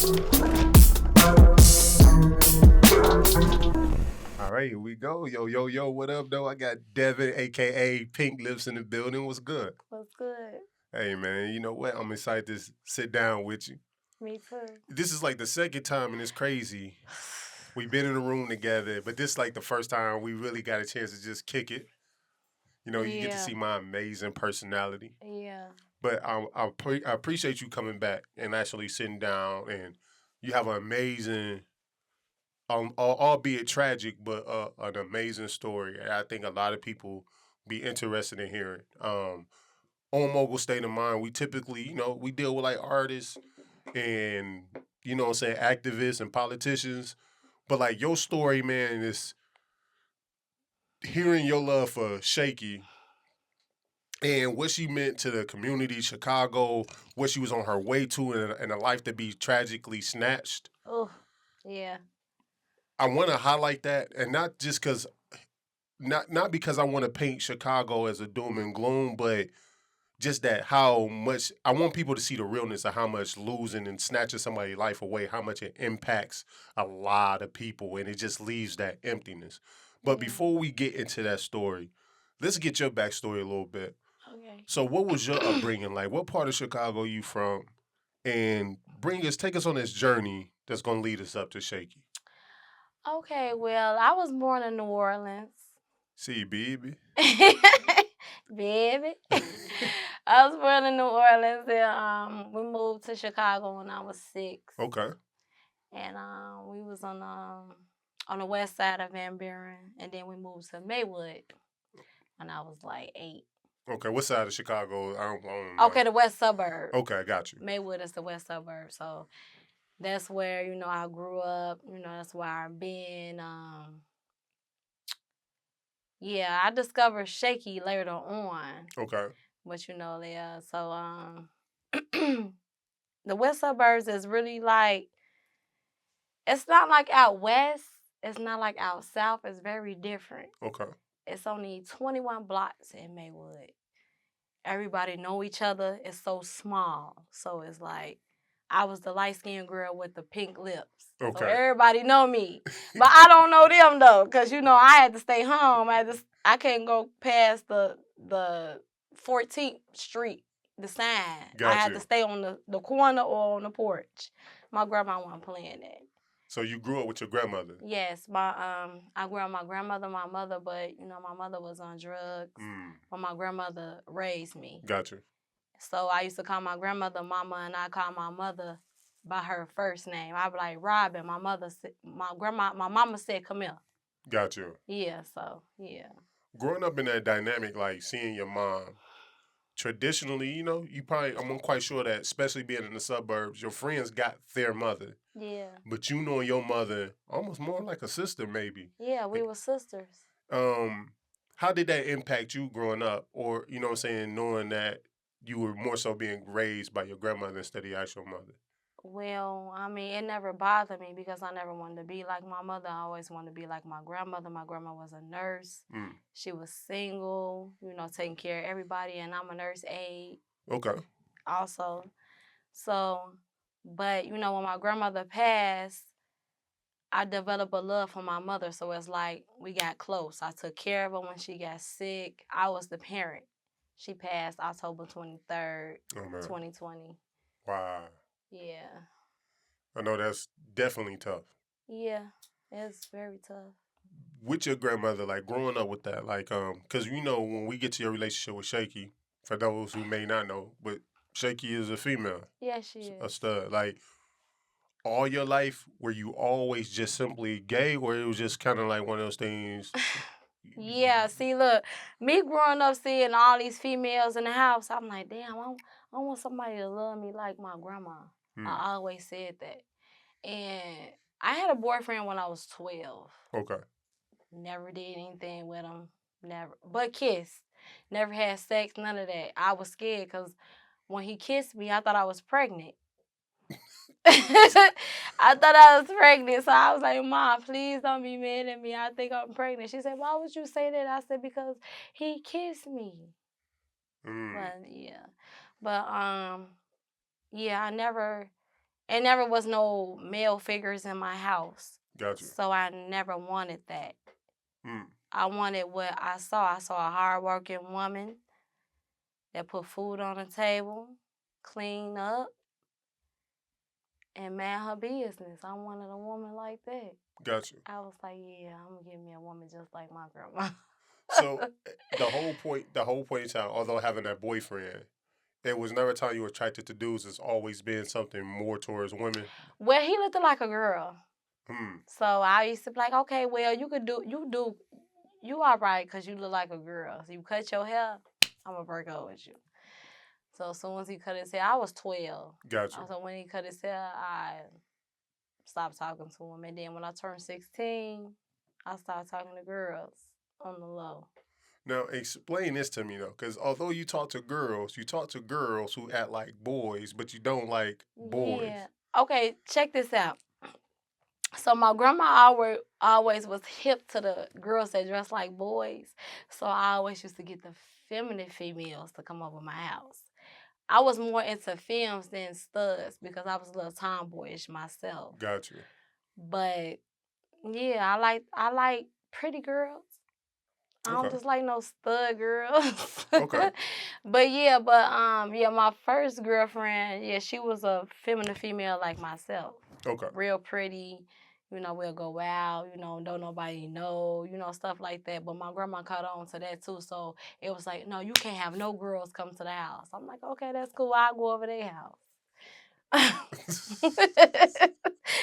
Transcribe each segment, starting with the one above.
All right, here we go. Yo, yo, yo, what up, though? I got Devin, aka Pink Lips, in the building. What's good? What's good? Hey, man, you know what? I'm excited to sit down with you. Me too. This is like the second time, and it's crazy. We've been in a room together, but this is like the first time we really got a chance to just kick it. You know, you get to Yeah. see my amazing personality. Yeah. But I appreciate you coming back and actually sitting down, and you have an amazing, albeit tragic, but an amazing story. And I think a lot of people be interested in hearing. On Mogul State of Mind, we typically, we deal with like artists and, what I'm saying, activists and politicians. But like your story, man, is hearing your love for Shaky and what she meant to the community, Chicago, what she was on her way to, and a life to be tragically snatched. Oh, yeah. I want to highlight that, and not just because, not because I want to paint Chicago as a doom and gloom, but just that how much I want people to see the realness of how much losing and snatching somebody's life away, how much it impacts a lot of people, and it just leaves that emptiness. But Yeah. before we get into that story, let's get your backstory a little bit. Okay. So, what was your upbringing like? What part of Chicago you from? And take us on this journey that's gonna lead us up to Shaky. Okay, well, I was born in New Orleans. See, baby. Baby. I was born in New Orleans and we moved to Chicago when I was 6. Okay. And we was on the west side of Van Buren, and then we moved to Maywood when I was like 8. Okay. What side of Chicago? I don't know. Okay, the west suburb. Okay, got you. Maywood is the west suburb, so that's where, I grew up. That's where I've been. Yeah, I discovered Shaky later on. Okay. But, yeah, so the west suburbs is really like, it's not like out west. It's not like out south. It's very different. Okay. It's only 21 blocks in Maywood. Everybody know each other. It's so small. So it's like, I was the light-skinned girl with the pink lips. Okay. So everybody know me. But I don't know them, though, because, I had to stay home. I couldn't go past the 14th Street, the sign. I had to stay on the corner or on the porch. My grandma wasn't playing that. So you grew up with your grandmother? Yes, I grew up with my grandmother, my mother, but my mother was on drugs. But my grandmother raised me. Gotcha. So I used to call my grandmother Mama, and I call my mother by her first name. I'd be like Robin. My mama said, "Come here." Gotcha. Yeah. So yeah. Growing up in that dynamic, like seeing your mom, traditionally, I'm quite sure that, especially being in the suburbs, your friends got their mother. Yeah. But you knowing your mother almost more like a sister, maybe. Yeah, we were sisters. How did that impact you growing up? Or, knowing that you were more so being raised by your grandmother instead of your actual mother? Well, it never bothered me because I never wanted to be like my mother. I always wanted to be like my grandmother. My grandma was a nurse. She was single, taking care of everybody, and I'm a nurse aide. Okay. Also. So, but, when my grandmother passed, I developed a love for my mother. So it's like we got close. I took care of her when she got sick. I was the parent. She passed October 23rd, 2020. Wow. Yeah. I know that's definitely tough. Yeah, it's very tough. With your grandmother, like growing up with that, like, because when we get to your relationship with Shaky, for those who may not know, but Shaky is a female. Yeah, she is. A stud. Like, all your life, were you always just simply gay, or it was just kind of like one of those things? Yeah, see, look, me growing up seeing all these females in the house, I'm like, damn, I want somebody to love me like my grandma. I always said that. And I had a boyfriend when I was 12. Okay. Never did anything with him. Never. But kissed. Never had sex, none of that. I was scared because when he kissed me, I thought I was pregnant. I thought I was pregnant. So I was like, Mom, please don't be mad at me. I think I'm pregnant. She said, why would you say that? I said, because he kissed me. But yeah. But yeah, I never it never was no male figures in my house. Gotcha. So I never wanted that. Mm. I wanted what I saw. I saw a hardworking woman that put food on the table, clean up, and man her business. I wanted a woman like that. Gotcha. I was like, yeah, I'm gonna get me a woman just like my grandma. So the whole point in time, although having that boyfriend, it was never a time you were attracted to dudes. It's always been something more towards women. Well, he looked like a girl. Hmm. So I used to be like, okay, well, you all right because you look like a girl. So you cut your hair, I'm going to break up with you. So as soon as he cut his hair, I was 12. Gotcha. So when he cut his hair, I stopped talking to him. And then when I turned 16, I started talking to girls on the low. Now explain this to me though, because although you talk to girls who act like boys, but you don't like boys. Yeah. Okay, check this out. So my grandma always was hip to the girls that dress like boys. So I always used to get the feminine females to come over my house. I was more into films than studs because I was a little tomboyish myself. Gotcha. But yeah, I like pretty girls. I don't Okay. just like no stud girls. Okay. But my first girlfriend, yeah, she was a feminine female like myself. Okay. Real pretty. We'll go out, don't nobody know, stuff like that. But my grandma caught on to that too. So it was like, no, you can't have no girls come to the house. I'm like, okay, that's cool. I'll go over their house.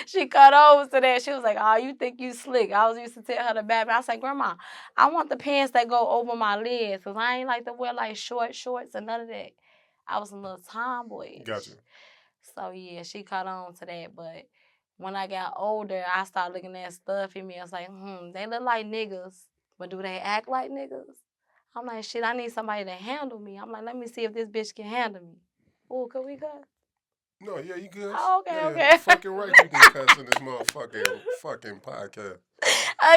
She cut over to that. She was like, oh, you think you slick. I was used to tell her the bad. I said, Grandma, I want the pants that go over my legs because I ain't like to wear like short shorts and none of that. I was a little tomboyish. Gotcha. So yeah, she caught on to that. But when I got older, I started looking at stuff in me. I was like, they look like niggas, but do they act like niggas? I'm like, shit, I need somebody to handle me. I'm like, let me see if this bitch can handle me. Oh, could we go? No, yeah, you good. Oh, okay, yeah, okay. Fucking right you can cuss in this motherfucking fucking podcast.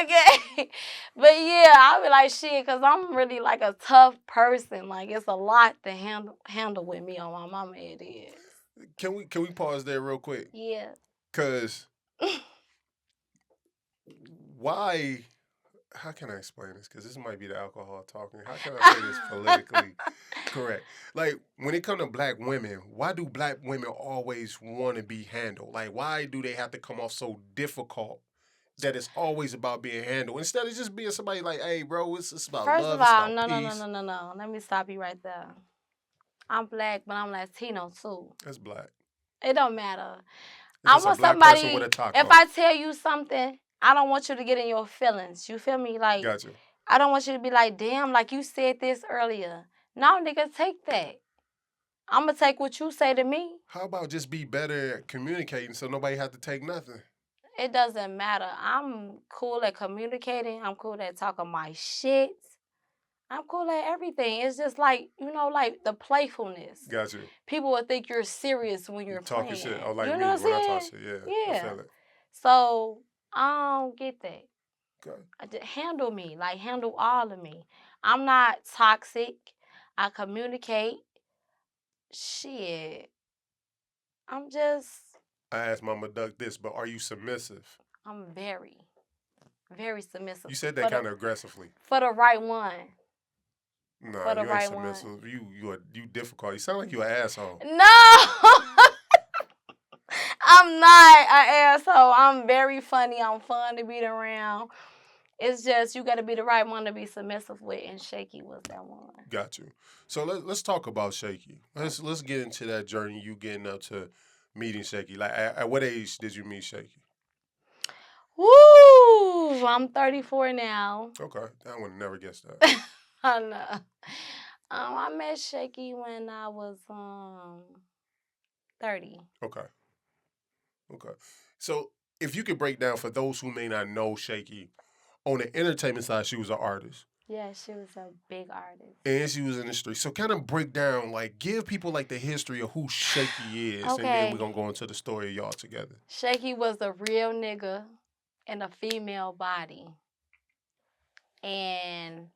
Okay. But yeah, I be like, shit, because I'm really like a tough person. Like, it's a lot to handle with me on my mama, it is. Can we pause there real quick? Yeah. Cause why? How can I explain this? Because this might be the alcohol talking. How can I say this politically correct? Like when it comes to black women, why do black women always want to be handled? Like why do they have to come off so difficult that it's always about being handled instead of just being somebody like, hey, bro, it's about First love, of it's all, about peace. no. Let me stop you right there. I'm black, but I'm Latino too. That's black. It don't matter. It's I just a want black person somebody, with a taco. if I tell you something, I don't want you to get in your feelings. You feel me? Like, Gotcha. I don't want you to be like, damn, like you said this earlier. No, nigga, take that. I'm going to take what you say to me. How about just be better at communicating so nobody have to take nothing? It doesn't matter. I'm cool at communicating. I'm cool at talking my shit. I'm cool at everything. It's just like, like the playfulness. Gotcha. People would think you're serious when you're Talking playing. shit. Oh, like you me know what I'm when I saying? talk shit. Yeah. Yeah. I feel it. So I don't get that. Okay. Handle me, like handle all of me. I'm not toxic. I communicate. Shit. I'm just. I asked Mama Duck this, but are you submissive? I'm very, very submissive. You said that kind of aggressively. For the right one. Nah, For the you ain't right submissive. one. You difficult. You sound like you an asshole. No. I'm not an asshole. I'm very funny. I'm fun to be around. It's just you got to be the right one to be submissive with, and Shaky was that one. Got you. So let's talk about Shaky. Let's get into that journey. You getting up to meeting Shaky. Like at what age did you meet Shaky? Woo! I'm 34 now. Okay, I would never guess that. I know. I met Shaky when I was 30. Okay. So if you could break down for those who may not know Shaky, on the entertainment side, she was an artist. Yeah, she was a big artist. And she was in the street. So kind of break down, like give people like the history of who Shaky is. Okay. And then we're going to go into the story of y'all together. Shaky was a real nigga in a female body. And,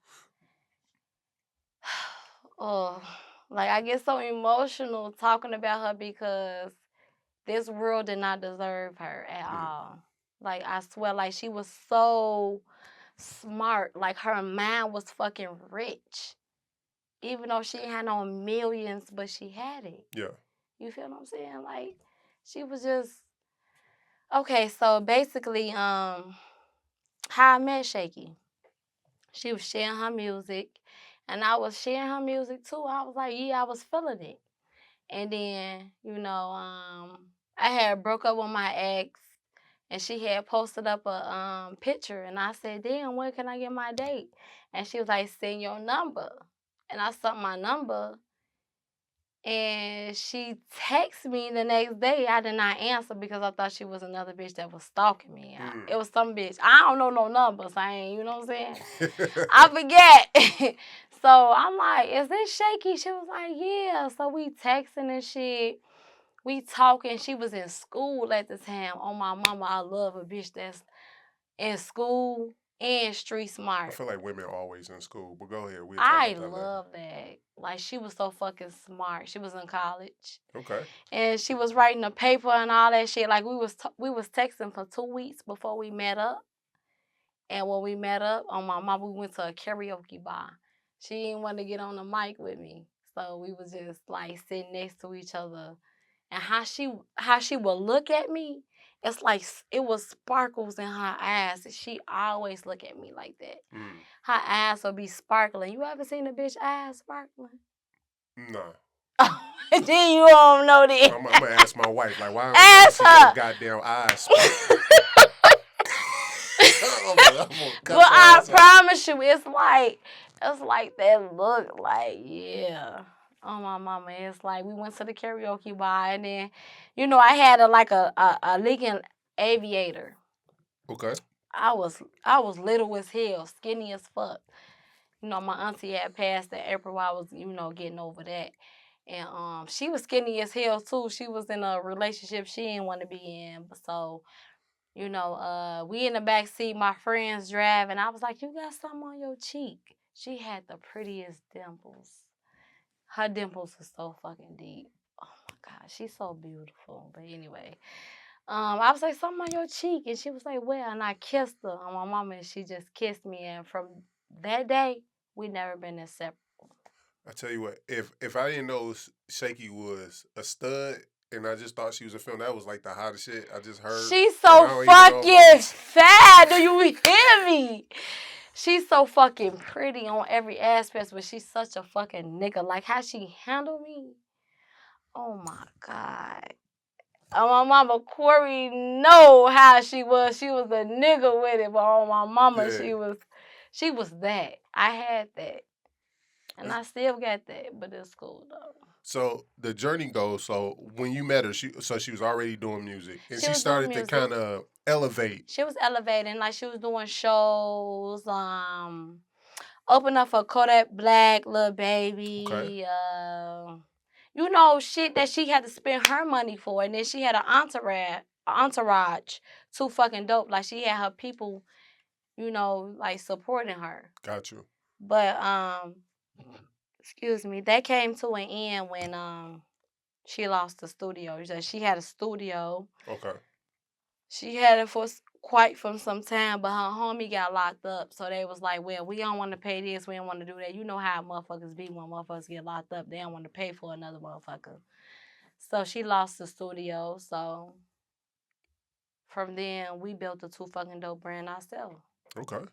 I get so emotional talking about her because this world did not deserve her at all. Like, I swear, like, she was so smart. Like, her mind was fucking rich. Even though she ain't had no millions, but she had it. Yeah. You feel what I'm saying? Like, she was just okay. So basically, how I met Shaky, she was sharing her music, and I was sharing her music too. I was like, yeah, I was feeling it. And then, I had broke up with my ex, and she had posted up a picture, and I said, damn, when can I get my date? And she was like, send your number. And I sent my number, and she texted me the next day. I did not answer because I thought she was another bitch that was stalking me. It was some bitch. I don't know no numbers. I ain't, you know what I'm saying? I forget. So I'm like, is this Shaky? She was like, yeah. So we texting and shit. We talking. She was in school at the time. Oh, my mama, I love a bitch that's in school and street I smart. feel like women always in school, but go ahead. We'll talk I about that later. love that. Like, she was so fucking smart. She was in college. Okay. And she was writing a paper and all that shit. Like, we was texting for 2 weeks before we met up. And when we met up, on my mom, we went to a karaoke bar. She didn't want to get on the mic with me. So we was just like sitting next to each other. And how she would look at me, it's like it was sparkles in her eyes. She always look at me like that. Her eyes would be sparkling. You ever seen a bitch eyes sparkling? Nah. Then you don't know that. I'm gonna ask my wife, like, why ask her. Goddamn eyes sparkling? But I promise you, it's like that look. Like, yeah. Oh, my mama, it's like we went to the karaoke bar, and then, I had a Lincoln Aviator. Okay. I was little as hell, skinny as fuck. My auntie had passed in April while I was, getting over that. And she was skinny as hell too. She was in a relationship she didn't want to be in. So, we in the back seat, my friends driving. I was like, you got something on your cheek. She had the prettiest dimples. Her dimples were so fucking deep. Oh my God, she's so beautiful. But anyway, I was like, something on your cheek. And she was like, well, and I kissed her on my mama, and she just kissed me. And from that day, we never been inseparable. I tell you what, if I didn't know Shaky was a stud and I just thought she was a film, that was like the hottest shit I just heard. She's so fucking fat. Do you hear me? She's so fucking pretty on every aspect, but she's such a fucking nigga. Like, how she handled me? Oh my God. My mama Corey know how she was. She was a nigga with it, but on my mama, yeah. she was that. I had that. And I still got that, but it's cool though. So the journey goes. So when you met her, she was already doing music, and she started to kind of elevate. She was elevating, like she was doing shows. Open up for Kodak Black, Lil Baby. Okay. Shit that she had to spend her money for, and then she had an entourage, too fucking dope. Like she had her people, like supporting her. Got you. But excuse me, that came to an end when she lost the studio. She had a studio. Okay. She had it for quite from some time, but her homie got locked up. So they was like, well, we don't want to pay this. We don't want to do that. You know how motherfuckers be when motherfuckers get locked up. They don't want to pay for another motherfucker. So she lost the studio. So from then, we built the Too Fucking Dope brand ourselves. Okay.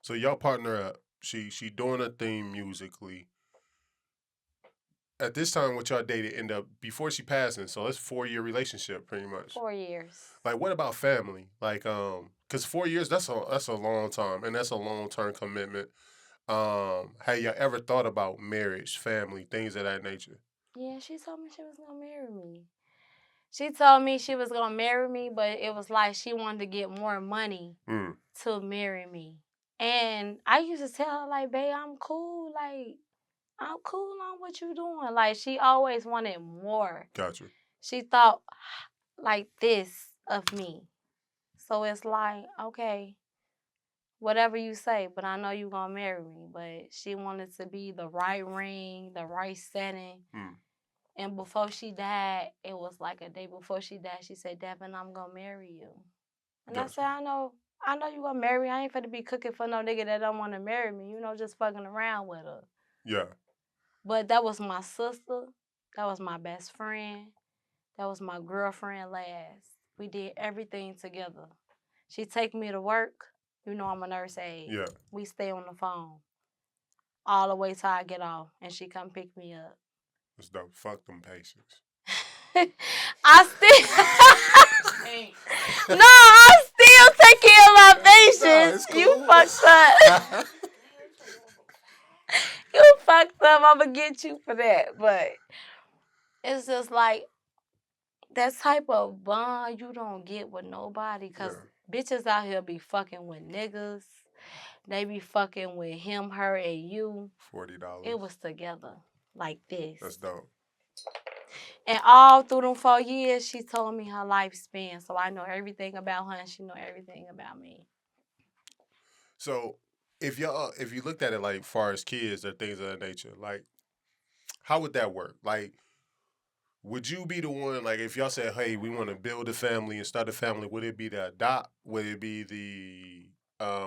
So y'all partner up. She doing her thing musically. At this time, what y'all dated ended up before she passing, so it's 4-year relationship, pretty much. 4 years. Like, what about family? Like, cause 4 years that's a long time, and that's a long-term commitment. Have y'all ever thought about marriage, family, things of that nature? Yeah, she told me she was gonna marry me. She told me she was gonna marry me, but it was like she wanted to get more money to marry me. And I used to tell her, like, babe, I'm cool. Like, I'm cool on what you doing. Like, she always wanted more. Gotcha. She thought like this of me. So it's like, okay, whatever you say, but I know you gonna marry me. But she wanted to be the right ring, the right setting. And before she died, it was like a day before she died, she said, Devin, I'm gonna marry you. And I Gotcha. said, I know you gonna marry me. I ain't finna be cooking for no nigga that don't wanna marry me, just fucking around with her. Yeah. But that was my sister. That was my best friend. That was my girlfriend last. We did everything together. She take me to work. I'm a nurse aide. Yeah. We stay on the phone all the way till I get off, and she come pick me up. That's dope. Fuck them patients. I still no, I still take care of my patients. Nah, You cool. fucked up. You fucked up. I'ma get you for that. But it's just like that type of bond you don't get with nobody, because bitches out here be fucking with niggas. They be fucking with him, her, and you. $40. It was together like this. That's dope. And all through them 4 years, she told me her lifespan. So I know everything about her and she know everything about me. So if you looked at it like far as kids or things of that nature, like how would that work? Like, would you be the one, like if y'all said, hey, we want to build a family and start a family, would it be the adopt? Would it be the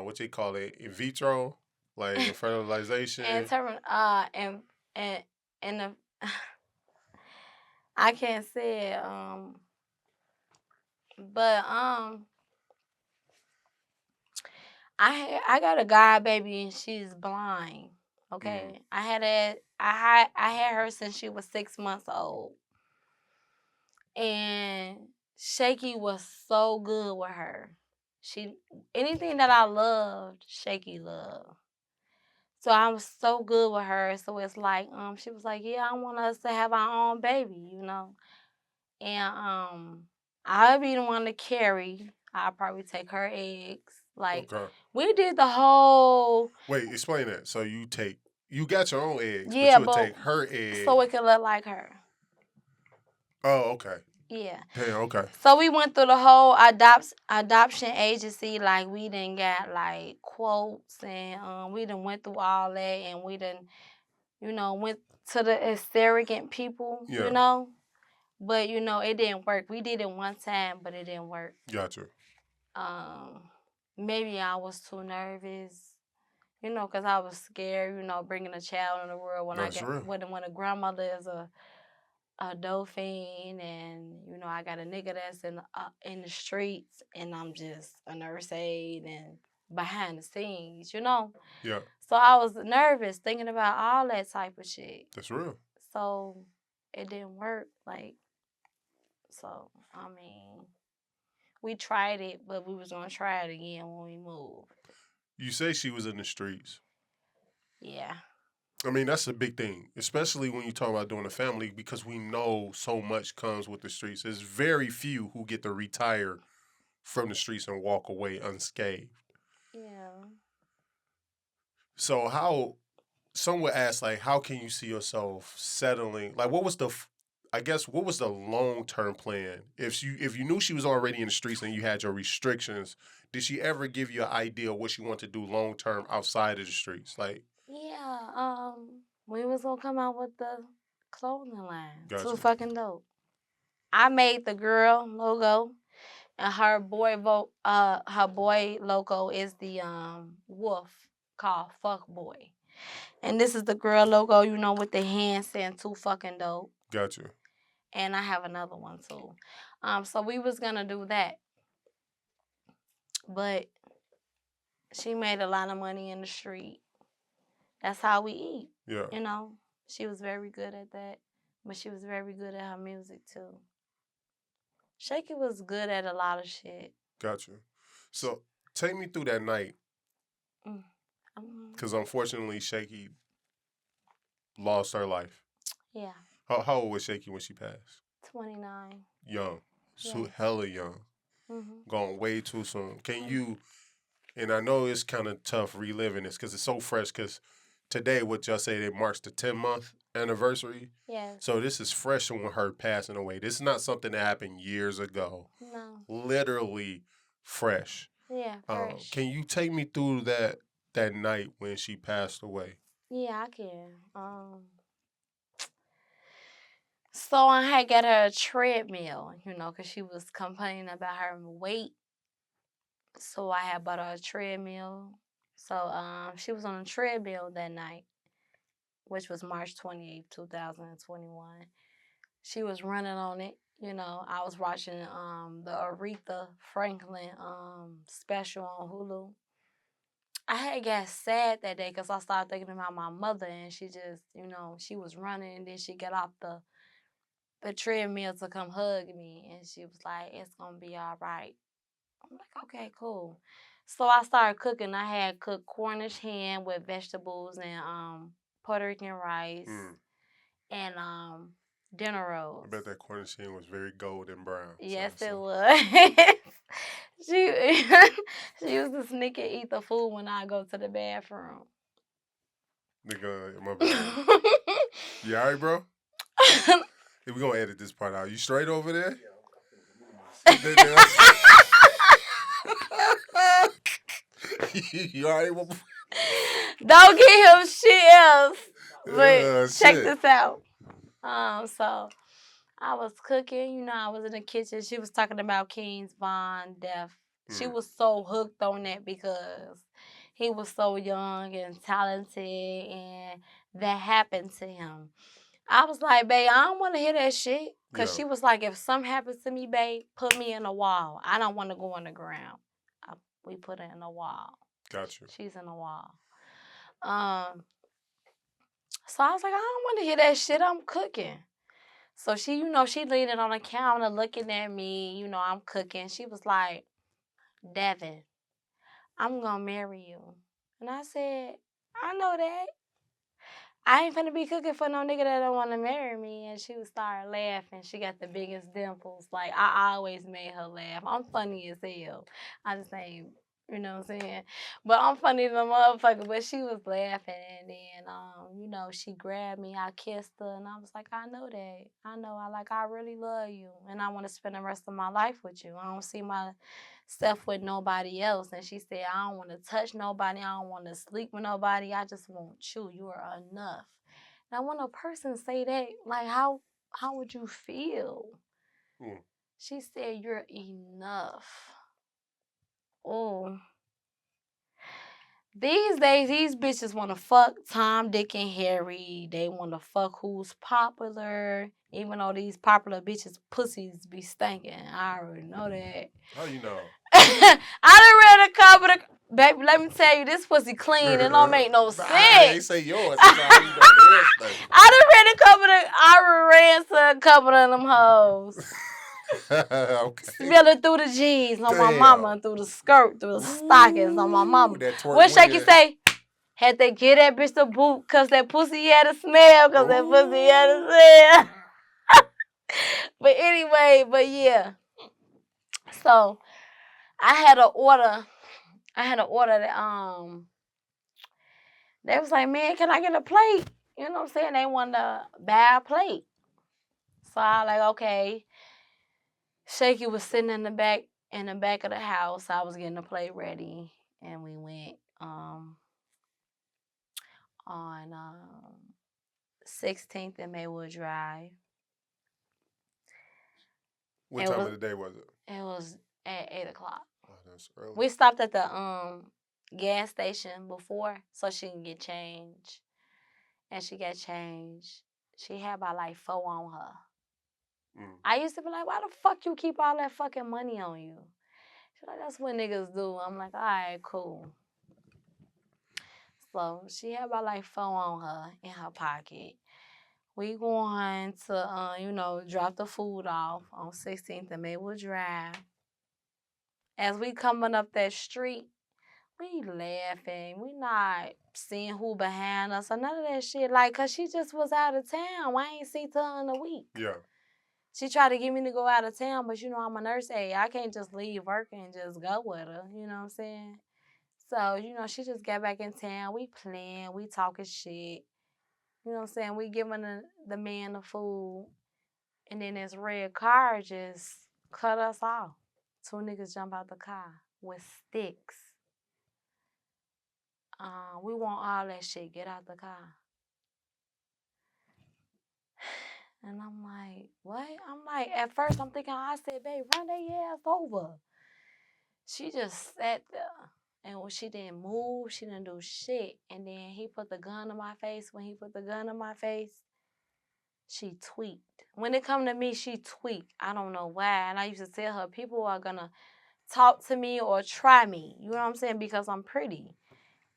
what they call it, in vitro? Like fertilization? And and the I can't say it, but I got a god baby and she's blind. Okay, I had her since she was 6 months old, and Shaky was so good with her. Anything that I loved, Shaky loved. So I was so good with her. So it's like, she was like, yeah, I want us to have our own baby, And I'll be the one to carry. I'll probably take her eggs. Like, Okay. we did the whole. Wait, explain that. So you got your own eggs, Yeah, but you would take her egg. so it could look like her. Oh, okay. Yeah. Damn, okay. So we went through the whole adoption agency. Like, we done got like quotes, and we done went through all that, and we done, went to the surrogate people, Yeah. But it didn't work. We did it one time, but it didn't work. Gotcha. Maybe I was too nervous, because I was scared, bringing a child in the world when That's real. when a grandmother is a dolphin, and I got a nigga that's in the streets, and I'm just a nurse aide and behind the scenes, Yeah. So I was nervous thinking about all that type of shit. That's real. So it didn't work. So I mean, we tried it, but we was gonna try it again when we moved. You say she was in the streets. Yeah. I mean, that's a big thing, especially when you talk about doing a family, because we know so much comes with the streets. There's very few who get to retire from the streets and walk away unscathed. Yeah. So some would ask, like, how can you see yourself settling? Like, what was the long-term plan? If you knew she was already in the streets and you had your restrictions, did she ever give you an idea of what she wanted to do long-term outside of the streets? Like, yeah, we was gonna come out with the clothing line. Gotcha. Too fucking dope. I made the girl logo, and her boy logo is the wolf called Fuck Boy. And this is the girl logo, with the hand saying too fucking dope. Gotcha. And I have another one too. So we was gonna do that. But she made a lot of money in the street. That's how we eat. Yeah. She was very good at that. But she was very good at her music too. Shaky was good at a lot of shit. Gotcha. So take me through that night. Because unfortunately, Shaky lost her life. Yeah. How old was Shaky when she passed? 29. Young. So Yes. hella young. Mm-hmm. Gone way too soon. Can you, and I know it's kind of tough reliving this because it's so fresh, because today, what y'all say, it marks the 10-month anniversary. Yes. So this is fresh on her passing away. This is not something that happened years ago. No. Literally fresh. Yeah, fresh. Can you take me through that night when she passed away? Yeah, I can. So I had got her a treadmill, because she was complaining about her weight. So I had bought her a treadmill. So she was on a treadmill that night, which was March 28th, 2021. She was running on it. I was watching the Aretha Franklin special on Hulu. I had got sad that day because I started thinking about my mother, and she just, she was running, and then she got off the treadmill to come hug me, and she was like, "It's gonna be all right." I'm like, "Okay, cool." So I started cooking. I had cooked Cornish hen with vegetables and Puerto Rican rice and dinner rolls. I bet that Cornish hen was very golden brown. Yes, it was. she she used to sneak and eat the food when I go to the bathroom. Nigga, my bad. You alright, bro? Hey, we gonna edit this part out. You straight over there? You alright? Don't get him shit else. But check Shit. this out. So I was cooking, I was in the kitchen. She was talking about King's Von Death. She was so hooked on that because he was so young and talented, and that happened to him. I was like, "Babe, I don't want to hear that shit." Because she was like, "If something happens to me, babe, put me in a wall. I don't want to go on the ground." We put her in a wall. Gotcha. She's in a wall. So I was like, "I don't want to hear that shit. I'm cooking." So she, she leaning on the counter looking at me, I'm cooking. She was like, "Devin, I'm going to marry you." And I said, "I know that. I ain't finna be cooking for no nigga that don't want to marry me." And she would start laughing. She got the biggest dimples. Like, I always made her laugh. I'm funny as hell. I just ain't, what I'm saying? But I'm funny than a motherfucker. But she was laughing. And then, she grabbed me. I kissed her. And I was like, "I know that. I know. I really love you. And I want to spend the rest of my life with you. I don't see myself with nobody else." And she said, "I don't want to touch nobody. I don't want to sleep with nobody. I just want you. You are enough." Now, when a person say that, like, how would you feel? She said, "You're enough." Oh. These days, these bitches want to fuck Tom, Dick, and Harry. They want to fuck who's popular. Even though these popular bitches' pussies be stinking. I already know that. How you know? I done read a couple of... Baby, let me tell you, this pussy clean. It don't make no sense. I ain't say yours. I I ran to a couple of them hoes. Okay. Smelling through the jeans on my mama, through the skirt, through the stockings on my mama. What Shaky say? Had they get that bitch the boot because that pussy had a smell, because that pussy had a smell. But anyway, yeah. So I had an order that they was like, "Man, can I get a plate?" You know what I'm saying? They wanted to buy a plate. So I like, okay. Shaky was sitting in the back of the house. I was getting the plate ready, and we went on 16th and Maywood Drive. What time of the day was it? It was at 8:00. Oh, that's early. We stopped at the gas station before so she can get change, and she got change. She had about like 4 on her. I used to be like, "Why the fuck you keep all that fucking money on you?" She's like, "That's what niggas do." I'm like, "All right, cool." So she had about like 4 on her in her pocket. We going to, drop the food off on 16th and Maywood Drive. As we coming up that street, we laughing. We not seeing who behind us or none of that shit. Like, cause she just was out of town. I ain't seen her in a week. Yeah. She tried to get me to go out of town, but I'm a nurse aide. I can't just leave work and just go with her. You know what I'm saying? So, she just got back in town. We playing. We talking shit. You know what I'm saying? We giving the man the food. And then this red car just cut us off. 2 niggas jump out the car with sticks. We want all that shit. Get out the car. And I'm like, what? I'm like, at first I'm thinking, I said, babe, run their ass over. She just sat there. And when she didn't move, she didn't do shit. And then he put the gun in my face. When he put the gun in my face, she tweaked. When it come to me, she tweaked. I don't know why. And I used to tell her, people are going to talk to me or try me. You know what I'm saying? Because I'm pretty.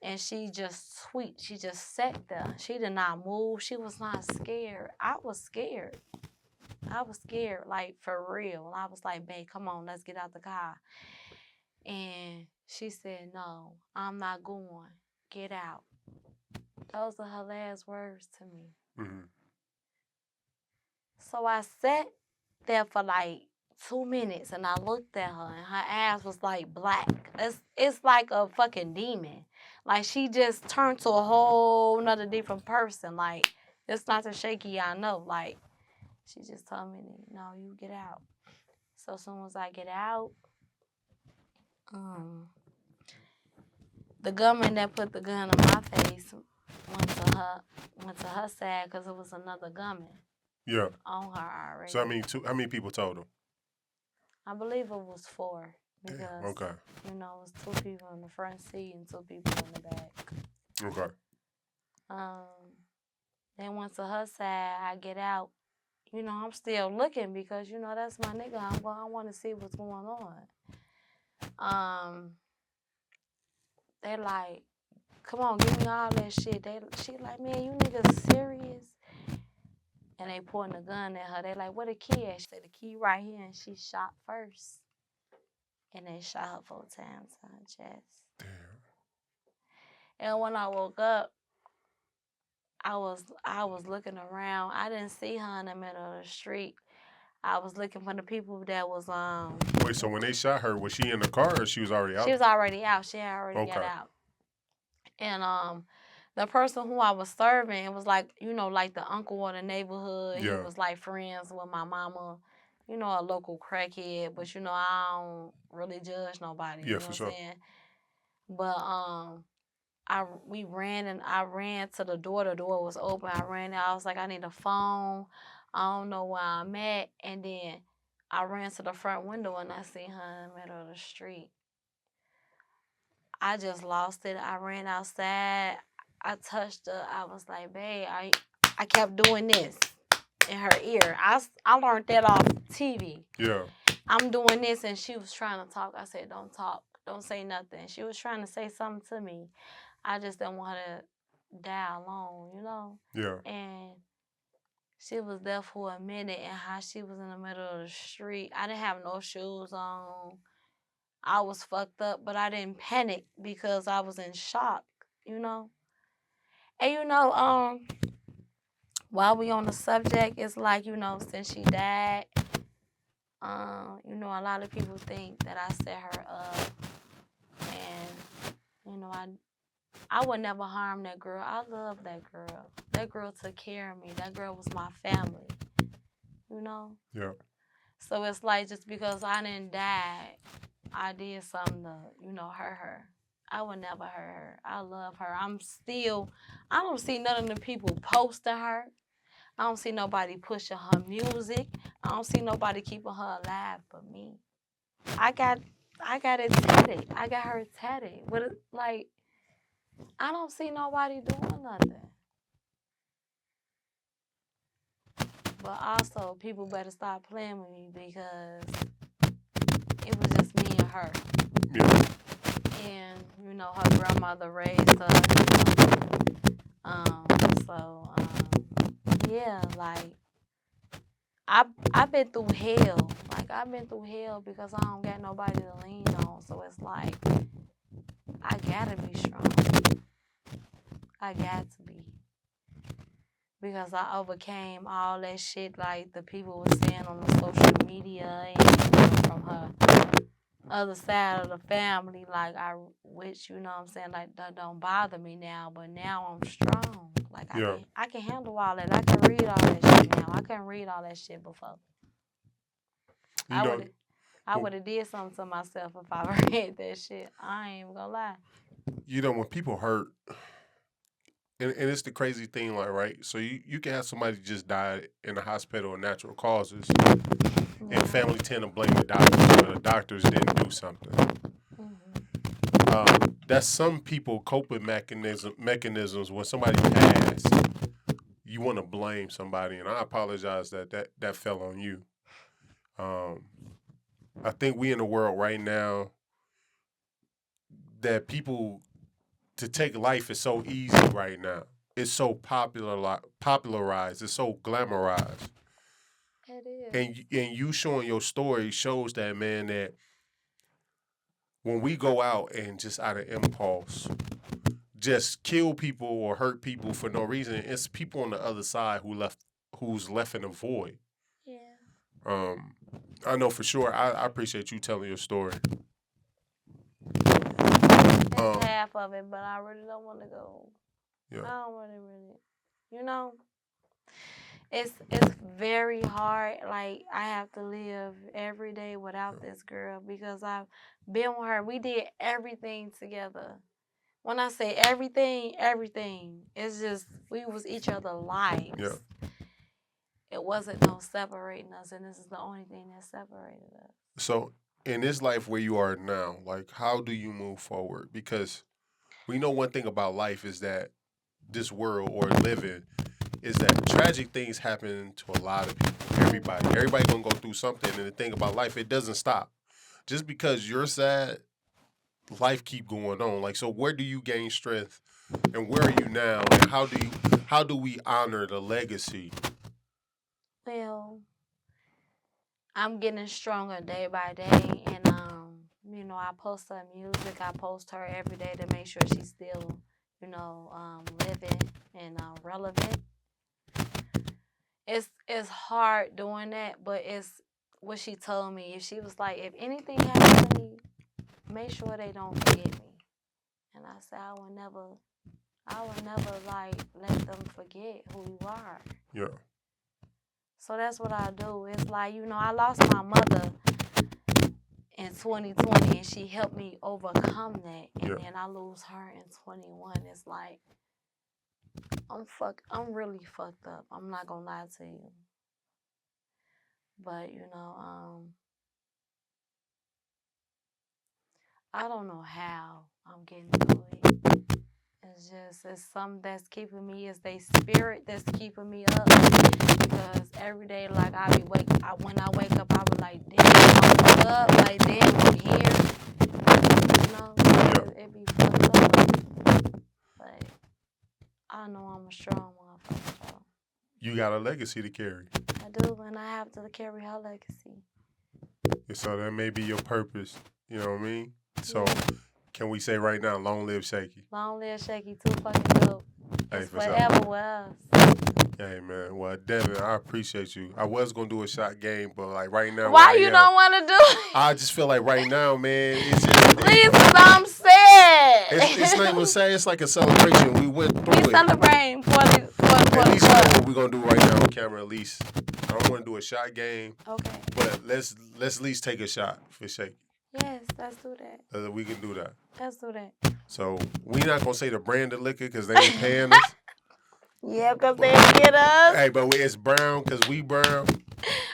And she just tweaked. She just sat there. She did not move. She was not scared. I was scared. I was scared, like, for real. I was like, babe, come on, let's get out the car. And she said, no, I'm not going. Get out. Those are her last words to me. Mm-hmm. So I sat there for like 2 minutes and I looked at her and her ass was like black. It's like a fucking demon. Like she just turned to a whole nother different person. Like it's not the Shaky I know. Like she just told me, no, you get out. So as soon as I get out, the gunman that put the gun in my face went to her side because it was another gunman. Yeah. On her already. So how many people told him? I believe it was 4 because Damn, okay. You know, it was 2 people in the front seat and 2 people in the back. Okay. Then once to her side, I get out. You know, I'm still looking because you know that's my nigga. I want to see what's going on. They like, come on, give me all that shit. She like, man, you niggas serious? And they pointing the gun at her. They like, where the key at? She said, the key right here. And she shot first. And they shot her 4 times on her chest. Damn. And when I woke up, I was looking around. I didn't see her in the middle of the street. I was looking for the people that was Wait, so when they shot her, was she in the car or she was already out? She was already out. She had already got out. And the person who I was serving, it was like, you know, like the uncle of the neighborhood. Yeah. He was like friends with my mama, you know, a local crackhead. But you know, I don't really judge nobody. Yeah, you know for what sure. I'm saying? But we ran and I ran to the door. The door was open. I ran out. I was like, I need a phone. I don't know where I'm at. And then I ran to the front window and I seen her in the middle of the street. I just lost it. I ran outside. I touched her. I was like, babe, I kept doing this in her ear. I learned that off TV. Yeah. I'm doing this and she was trying to talk. I said, don't talk. Don't say nothing. She was trying to say something to me. I just didn't want her to die alone, you know? Yeah. And she was there for a minute and how she was in the middle of the street. I didn't have no shoes on. I was fucked up, but I didn't panic because I was in shock, you know? And you know, while we on the subject, it's like, you know, since she died, you know, a lot of people think that I set her up. And, you know, I would never harm that girl. I love that girl. That girl took care of me. That girl was my family, you know? Yeah. So it's like just because I didn't die, I did something to, you know, hurt her. I would never hurt her. I love her. I don't see none of the people posting her. I don't see nobody pushing her music. I don't see nobody keeping her alive but me. I got it tatted. I got her tatted. But like, I don't see nobody doing nothing. But also, people better stop playing with me because it was just me and her. Yeah. And, you know, her grandmother raised her, yeah, like, I've been through hell. Like, I've been through hell because I don't got nobody to lean on. So it's like, I gotta be strong. I got to be. Because I overcame all that shit like the people were saying on the social media and from her other side of the family, like which, you know what I'm saying, like that don't bother me now, but now I'm strong. Like I can handle all that. I can read all that shit now. I couldn't read all that shit before. I would have did something to myself if I read that shit. I ain't even gonna lie. You know, when people hurt, and it's the crazy thing, like, right? So you can have somebody just die in the hospital of natural causes, and Yeah. family tend to blame the doctors, but the doctors didn't do something. Mhm. That's some people coping mechanisms when somebody passed. You want to blame somebody, and I apologize that fell on you. Um, I think we in the world right now that people to take life is so easy right now. It's so popularized. It's so glamorized. It is. And you showing your story shows that, man, that when we go out and just out of impulse just kill people or hurt people for no reason, it's people on the other side who's left in a void. Yeah. Um, I know for sure. I appreciate you telling your story. That's Um, half of it, but I really don't want to go. yeah, I don't really, you know, it's very hard. Like I have to live every day without this girl because I've been with her. We did everything together. When I say everything, everything. It's just we was each other yeah. lives. It wasn't no separating us, and this is the only thing that separated us. So in this life where you are now, like, how do you move forward? Because we know one thing about life is that this world or living is that tragic things happen to a lot of people. Everybody gonna go through something. And the thing about life, it doesn't stop. Just because you're sad, life keep going on. Like, so where do you gain strength, and where are you now, and how do we honor the legacy? Well, I'm getting stronger day by day, and I post her music. I post her every day to make sure she's still, living and relevant. It's hard doing that, but it's what she told me. If she was like, if anything happens to me, make sure they don't forget me. And I said, I will never like let them forget who you are. Yeah, So that's what I do. It's like, I lost my mother in 2020 and she helped me overcome that. And yeah. then I lose her in 21. It's like I'm really fucked up. I'm not gonna lie to you. But I don't know how I'm getting through it. It's something that's keeping me. It's their spirit that's keeping me up. Because every day, like when I wake up, I be like, damn, I woke up. Like, damn, I'm here. It be fucked up. But I know I'm a strong motherfucker. So You got a legacy to carry. I do, and I have to carry her legacy. So that may be your purpose. You know what I mean? So Yeah. can we say right now, long live Shaky? Long live Shaky, too fucking dope. Hey, It's for sure. forever with us. Hey man, well Devin, I appreciate you. I was gonna do a shot game, but like right now, Why you don't want to do it? I just feel like right now, man, it's just Please, cause I'm sad. it's not even sad. It's like a celebration. We went through We it. celebrating for At least you know what we're gonna do right now on camera. At least I don't want to do a shot game. Okay. But let's at least take a shot for Shaky. Yes, let's do that. We can do that. Let's do that. So we not gonna say the brand of liquor because they ain't paying us. Yeah, because they get us. Hey, but it's brown because we brown.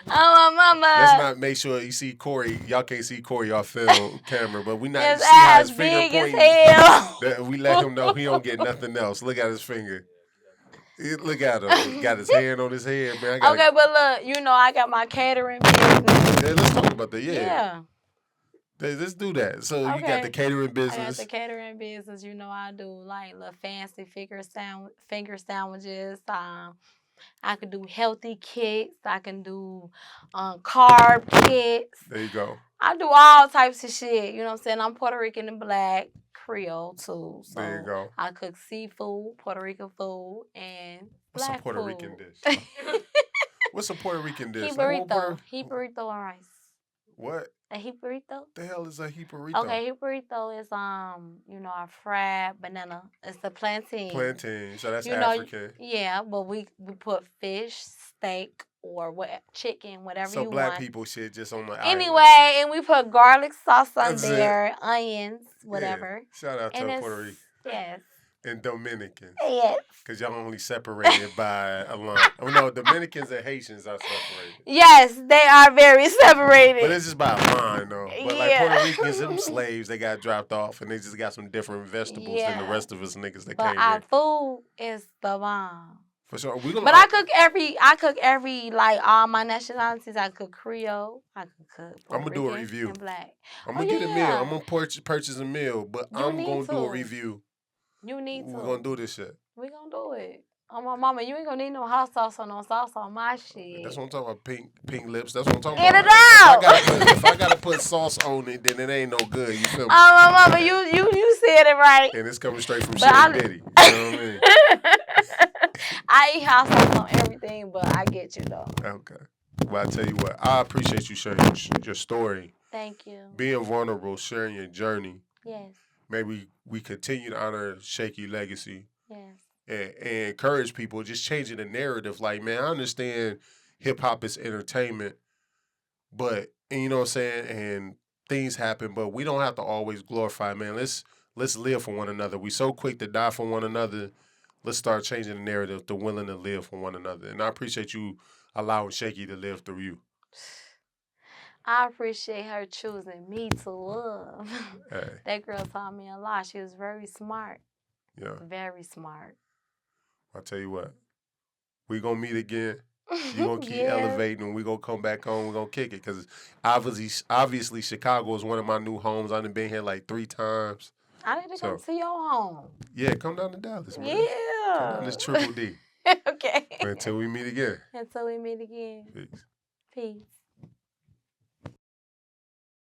Oh, my mama. Let's not make sure you see Corey. Y'all can't see Corey off film camera, but we not his see how ass his finger big pointing. as hell. We let him know he don't get nothing else. Look at his finger. Look at him. He got his hand on his head, man. Okay, but look, I got my catering business. Yeah, let's talk about that. Yeah. Let's do that. So you got the Okay. catering I got business. the catering business. I do like little fancy finger sandwiches. I can do healthy kits. I can do carb kits. There you go. I do all types of shit. You know what I'm saying? I'm Puerto Rican and Black Creole too. So There you go. I cook seafood, Puerto Rican food, and What's Black a Puerto food. Rican dish? What's a Puerto Rican dish? Jibarito. Jibarito and rice. What? A jibarito? The hell is a jibarito? Okay, jibarito is a fried banana. It's the plantain. Plantain. So that's African. Yeah, but we put fish, steak, or chicken, whatever so you black want. people shit just on the Anyway, island. and we put garlic sauce on That's there, onions, whatever. Yeah. Shout out to Puerto Rico. Yes. and Dominicans. Yes. Because y'all only separated by a line. Oh, no, Dominicans and Haitians are separated. Yes, they are very separated. But it's just by a line, though. But like Yeah. Puerto Ricans, them slaves, they got dropped off, and they just got some different vegetables than the Yeah. rest of us niggas that But came our here. food is the bomb. For sure. But I cook every like all my nationalities. I cook Creole. I could cook Puerto I'm gonna do a Rican review. and Black. I'm gonna get a meal. I'm gonna purchase a meal, but You I'm need gonna do a to. review. You need to. We're gonna do this shit. We gonna do it. Oh my mama, you ain't gonna need no hot sauce or no sauce on my shit. That's what I'm talking about. Pink lips. That's what I'm talking Get about. it out. If I gotta put sauce on it, then it ain't no good. You feel me? Oh my mama, you said it right. And it's coming straight from But Shaky Diddy. You know what I mean? I eat hot sauce on everything, but I get you though. Okay. Well, I tell you what, I appreciate you sharing your story. Thank you. Being vulnerable, sharing your journey. Yes. Maybe we continue to honor Shaky legacy. Yes. And encourage people, just changing the narrative. Like, man, I understand hip hop is entertainment, but and you know what I'm saying, and things happen, but we don't have to always glorify, man. Let's live for one another. We so quick to die for one another. Let's start changing the narrative to willing to live for one another. And I appreciate you allowing Shaky to live through you. I appreciate her choosing me to love. Hey. That girl taught me a lot. She was very smart. Yeah. Very smart. I'll tell you what. We gonna meet again. You gonna keep elevating, and we gonna come back home. We gonna kick it because obviously Chicago is one of my new homes. I've been here like 3 times. I need to come to your home. Yeah, come down to Dallas, man. Yeah. Come down this Triple D. Okay. Until we meet again. Until we meet again. Peace. Peace.